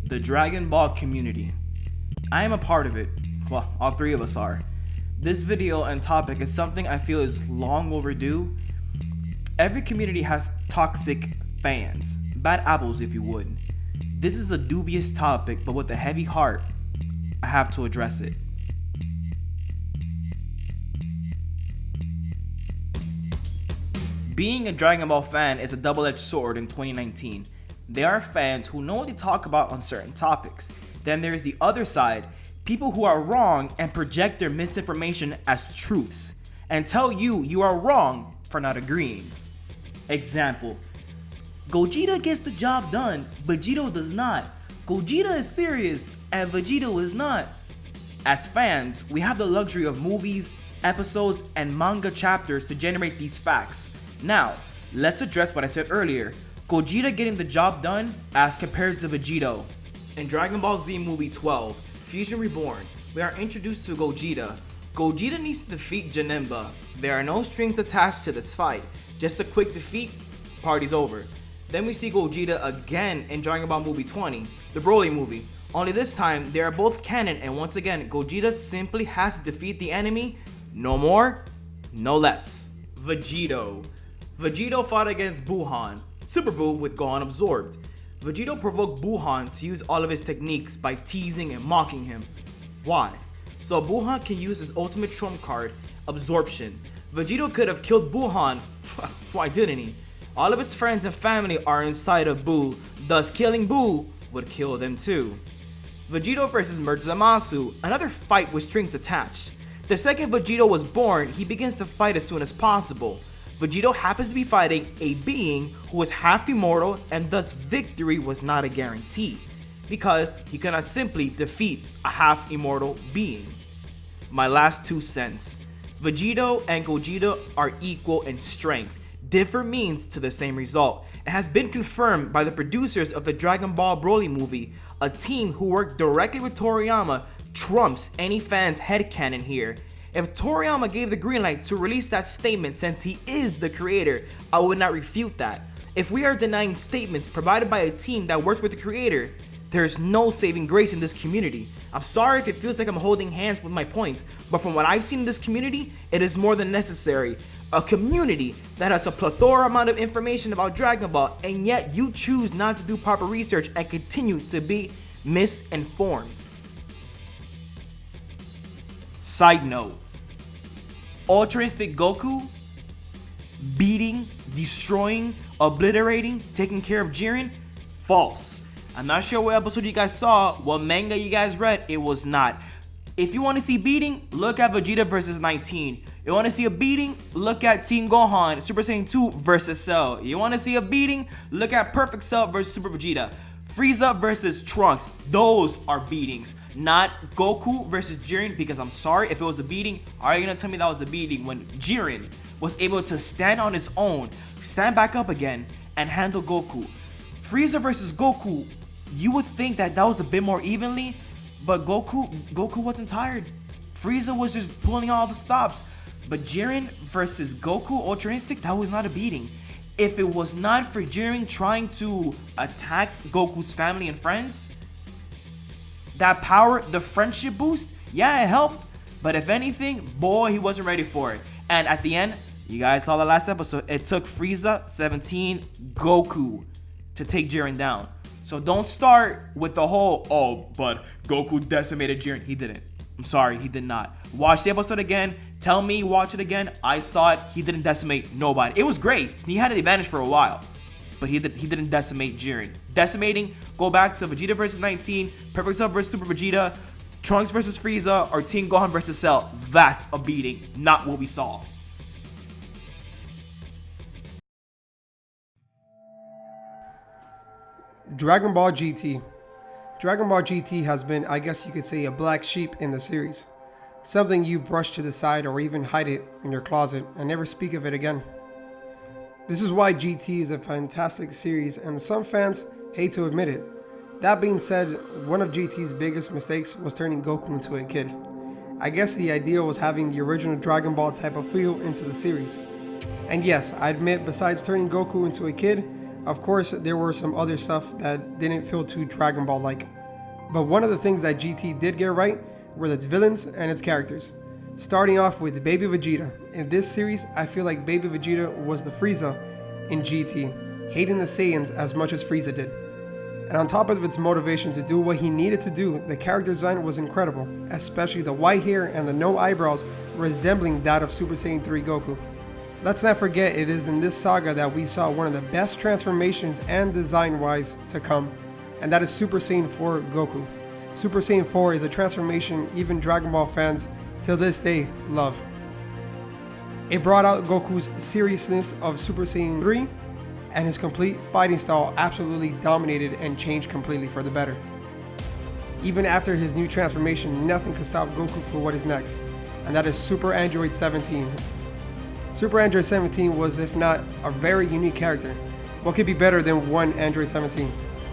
the Dragon Ball community. I am a part of it. Well, all three of us are. This video and topic is something I feel is long overdue. Every community has toxic fans, bad apples if you would. This is a dubious topic, but with a heavy heart, I have to address it. Being a Dragon Ball fan is a double-edged sword in 2019. There are fans who know what they talk about on certain topics. Then there is the other side, people who are wrong and project their misinformation as truths and tell you are wrong for not agreeing. Example, Gogeta gets the job done, Vegito does not. Gogeta is serious and Vegito is not. As fans, we have the luxury of movies, episodes, and manga chapters to generate these facts. Now, let's address what I said earlier. Gogeta getting the job done as compared to Vegito. In Dragon Ball Z Movie 12, Fusion Reborn, we are introduced to Gogeta. Gogeta needs to defeat Janemba. There are no strings attached to this fight. Just a quick defeat, party's over. Then we see Gogeta again in Dragon Ball Movie 20, the Broly movie. Only this time, they are both canon, and once again, Gogeta simply has to defeat the enemy. No more, no less. Vegito. Vegito fought against Buhan, Super Buu with Gohan absorbed. Vegito provoked Buhan to use all of his techniques by teasing and mocking him. Why? So Buhan can use his ultimate trump card, Absorption. Vegito could have killed Buhan, why didn't he? All of his friends and family are inside of Buu, thus killing Buu would kill them too. Vegito versus Mert Zamasu, another fight with strings attached. The second Vegito was born, he begins to fight as soon as possible. Vegito happens to be fighting a being who was half immortal, and thus victory was not a guarantee, because he cannot simply defeat a half immortal being. My last 2 cents. Vegito and Gogeta are equal in strength. Different means to the same result. It has been confirmed by the producers of the Dragon Ball Broly movie. A team who worked directly with Toriyama trumps any fan's headcanon here. If Toriyama gave the green light to release that statement since he is the creator, I would not refute that. If we are denying statements provided by a team that worked with the creator, there's no saving grace in this community. I'm sorry if it feels like I'm holding hands with my points, but from what I've seen in this community, it is more than necessary. A community that has a plethora amount of information about Dragon Ball, and yet you choose not to do proper research and continue to be misinformed. Side note, Ultra Instinct Goku beating, destroying, obliterating, taking care of Jiren? False. I'm not sure what episode you guys saw, what manga you guys read, it was not. If you want to see beating, look at Vegeta versus 19. You want to see a beating, look at Team Gohan, Super Saiyan 2 versus Cell. You want to see a beating, look at Perfect Cell versus Super Vegeta. Frieza versus Trunks, those are beatings. Not Goku versus Jiren, because I'm sorry, if it was a beating, are you gonna tell me that was a beating when Jiren was able to stand on his own, stand back up again, and handle Goku? Frieza versus Goku, you would think that was a bit more evenly, but Goku wasn't tired. Frieza was just pulling all the stops. But Jiren versus Goku Ultra Instinct, that was not a beating. If it was not for Jiren trying to attack Goku's family and friends, that power, the friendship boost, yeah, it helped. But if anything, boy, he wasn't ready for it. And at the end, you guys saw the last episode, it took Frieza, 17, Goku to take Jiren down. So don't start with the whole, oh, but Goku decimated Jiren. He didn't. I'm sorry, he did not. Watch the episode again. Tell me, watch it again. I saw it. He didn't decimate nobody. It was great. He had an advantage for a while, but he didn't decimate Jiren. Decimating, go back to Vegeta versus 19, Perfect Cell versus Super Vegeta, Trunks versus Frieza, or Team Gohan versus Cell. That's a beating, not what we saw. Dragon Ball GT. Dragon Ball GT has been, I guess you could say, a black sheep in the series. Something you brush to the side or even hide it in your closet and never speak of it again. This is why GT is a fantastic series and some fans hate to admit it. That being said, one of GT's biggest mistakes was turning Goku into a kid. I guess the idea was having the original Dragon Ball type of feel into the series. And yes, I admit besides turning Goku into a kid, of course there were some other stuff that didn't feel too Dragon Ball like. But one of the things that GT did get right were its villains and its characters. Starting off with Baby Vegeta. In this series, I feel like Baby Vegeta was the Frieza in GT, hating the Saiyans as much as Frieza did. And on top of its motivation to do what he needed to do, the character design was incredible, especially the white hair and the no eyebrows resembling that of Super Saiyan 3 Goku. Let's not forget it is in this saga that we saw one of the best transformations and design-wise to come, and that is Super Saiyan 4 Goku. Super Saiyan 4 is a transformation even Dragon Ball fans till this day love. It brought out Goku's seriousness of Super Saiyan 3, and his complete fighting style absolutely dominated and changed completely for the better. Even after his new transformation, nothing could stop Goku for what is next, and that is Super Android 17. Super Android 17 was, if not a very unique character, what could be better than one Android 17?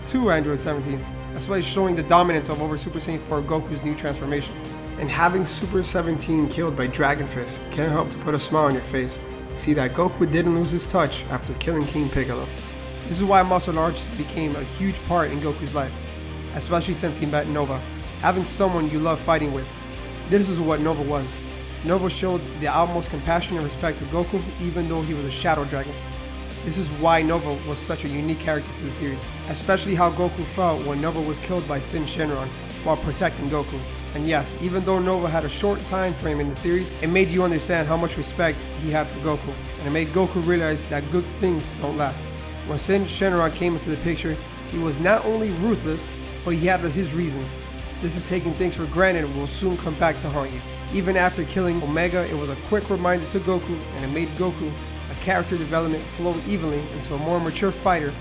Two Android 17s, especially showing the dominance of over Super Saiyan 4 Goku's new transformation. And having Super 17 killed by Dragon Fist can't help to put a smile on your face to see that Goku didn't lose his touch after killing King Piccolo. This is why martial arts became a huge part in Goku's life, especially since he met Nova, having someone you love fighting with. This is what Nova was. Nova showed the utmost compassion and respect to Goku even though he was a Shadow Dragon. This is why Nova was such a unique character to the series, especially how Goku felt when Nova was killed by Sin Shenron while protecting Goku. And yes, even though Nova had a short time frame in the series, it made you understand how much respect he had for Goku, and it made Goku realize that good things don't last. When Sin Shenron came into the picture, he was not only ruthless, but he had his reasons. This is taking things for granted and will soon come back to haunt you. Even after killing Omega, it was a quick reminder to Goku, and it made Goku a character development flow evenly into a more mature fighter,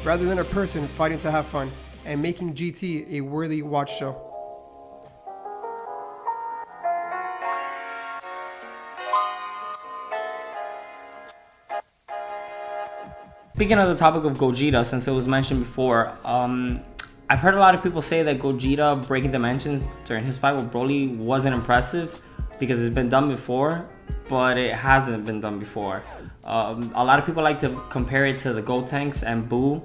rather than a person fighting to have fun, and making GT a worthy watch show. Speaking of the topic of Gogeta, since it was mentioned before, I've heard a lot of people say that Gogeta breaking dimensions during his fight with Broly wasn't impressive because it's been done before, but it hasn't been done before. A lot of people like to compare it to the Gotenks and Buu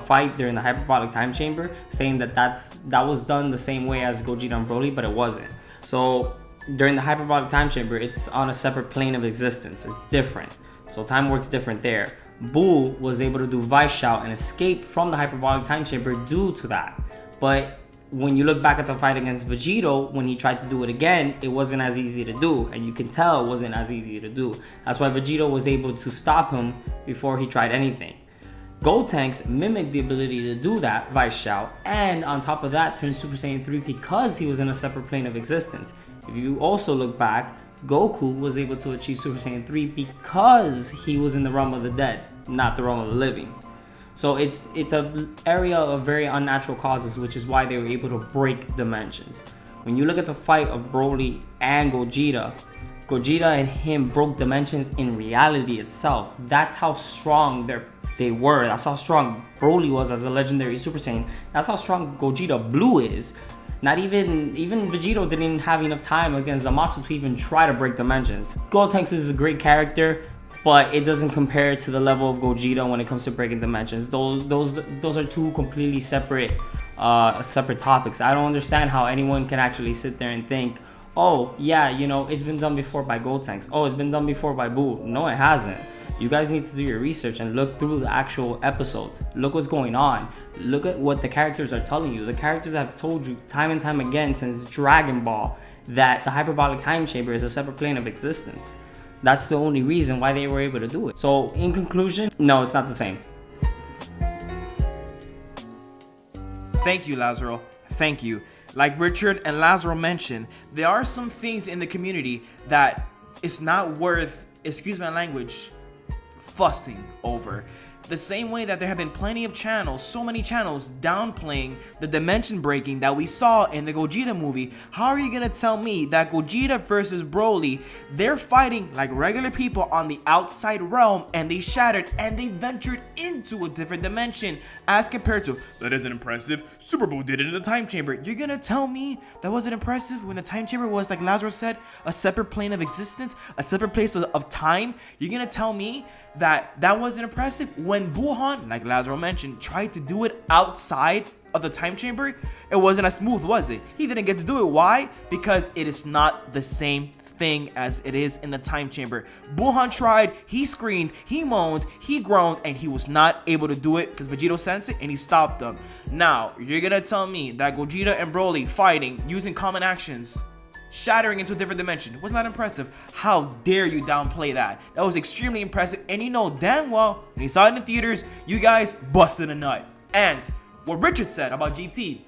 fight during the Hyperbolic Time Chamber, saying that that was done the same way as Gogeta and Broly, but it wasn't. So during the Hyperbolic Time Chamber, it's on a separate plane of existence. It's different. So time works different there. Buu was able to do Vice Shout and escape from the Hyperbolic Time Chamber due to that. But when you look back at the fight against Vegito, when he tried to do it again, it wasn't as easy to do. And you can tell it wasn't as easy to do. That's why Vegito was able to stop him before he tried anything. Gotenks mimicked the ability to do that Vice Shout, and on top of that turned Super Saiyan 3 because he was in a separate plane of existence. If you also look back, Goku was able to achieve Super Saiyan 3 because he was in the realm of the dead, not the realm of the living. So it's an area of very unnatural causes, which is why they were able to break dimensions. When you look at the fight of Broly and Gogeta and him broke dimensions in reality itself. That's how strong they were. That's how strong Broly was as a legendary Super Saiyan. That's how strong Gogeta Blue is. Not even Vegito didn't have enough time against Zamasu to even try to break dimensions. Gotenks is a great character, but it doesn't compare to the level of Gogeta when it comes to breaking dimensions. Those are two completely separate topics. I don't understand how anyone can actually sit there and think, oh yeah, it's been done before by Gotenks. Oh, it's been done before by Buu. No, it hasn't. You guys need to do your research and look through the actual episodes. Look what's going on. Look at what the characters are telling you. The characters have told you time and time again since Dragon Ball that the Hyperbolic Time Chamber is a separate plane of existence. That's the only reason why they were able to do it. So in conclusion, no, it's not the same. Thank you, Lazaro. Thank you. Like Richard and Lazaro mentioned, there are some things in the community that it's not worth, excuse my language, fussing over. The same way that there have been plenty of channels, so many channels downplaying the dimension breaking that we saw in the Gogeta movie. How are you gonna tell me that Gogeta versus Broly, they're fighting like regular people on the outside realm and they shattered and they ventured into a different dimension as compared to, that isn't impressive, Super Buu did it in the time chamber. You're gonna tell me that wasn't impressive when the time chamber was, like Lazaro said, a separate plane of existence, a separate place of time? You're gonna tell me that wasn't impressive. When Buhan, like Lazaro mentioned, tried to do it outside of the time chamber, it wasn't as smooth, was it? He didn't get to do it. Why? Because it is not the same thing as it is in the time chamber. Buhan tried, he screamed, he moaned, he groaned, and he was not able to do it because Vegito sensed it and he stopped them. Now, you're gonna tell me that Gogeta and Broly fighting using common actions, shattering into a different dimension, was not impressive? How dare you downplay that? That was extremely impressive, and you know damn well when you saw it in the theaters, you guys busted a nut. And what Richard said about GT,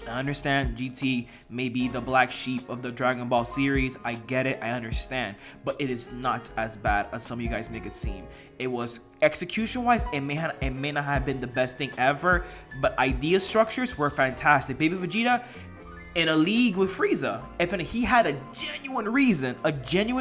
I understand GT may be the black sheep of the Dragon Ball series. I get it, I understand, but it is not as bad as some of you guys make it seem. It was execution-wise, it may not have been the best thing ever, but idea structures were fantastic. Baby Vegeta in a league with Frieza, if he had a genuine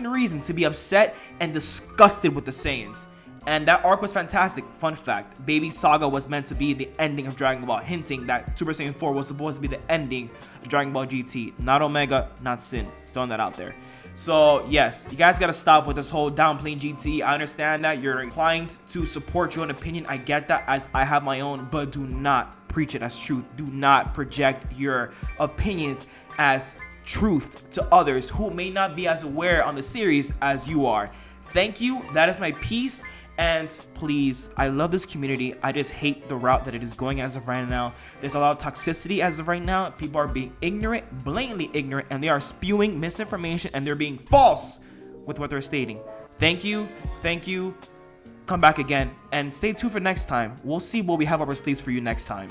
reason to be upset and disgusted with the Saiyans. And that arc was fantastic. Fun fact, Baby Saga was meant to be the ending of Dragon Ball, hinting that Super Saiyan 4 was supposed to be the ending of Dragon Ball GT. Not Omega, not Sin. Just throwing that out there. So yes, you guys gotta stop with this whole downplaying GT. I understand that you're inclined to support your own opinion. I get that, as I have my own, but do not preach it as truth. Do not project your opinions as truth to others who may not be as aware on the series as you are. Thank you. That is my piece. And please, I love this community. I just hate the route that it is going as of right now. There's a lot of toxicity as of right now. People are being ignorant, blatantly ignorant, and they are spewing misinformation, and they're being false with what they're stating. Thank you. Thank you. Come back again and stay tuned for next time. We'll see what we have up our sleeves for you next time.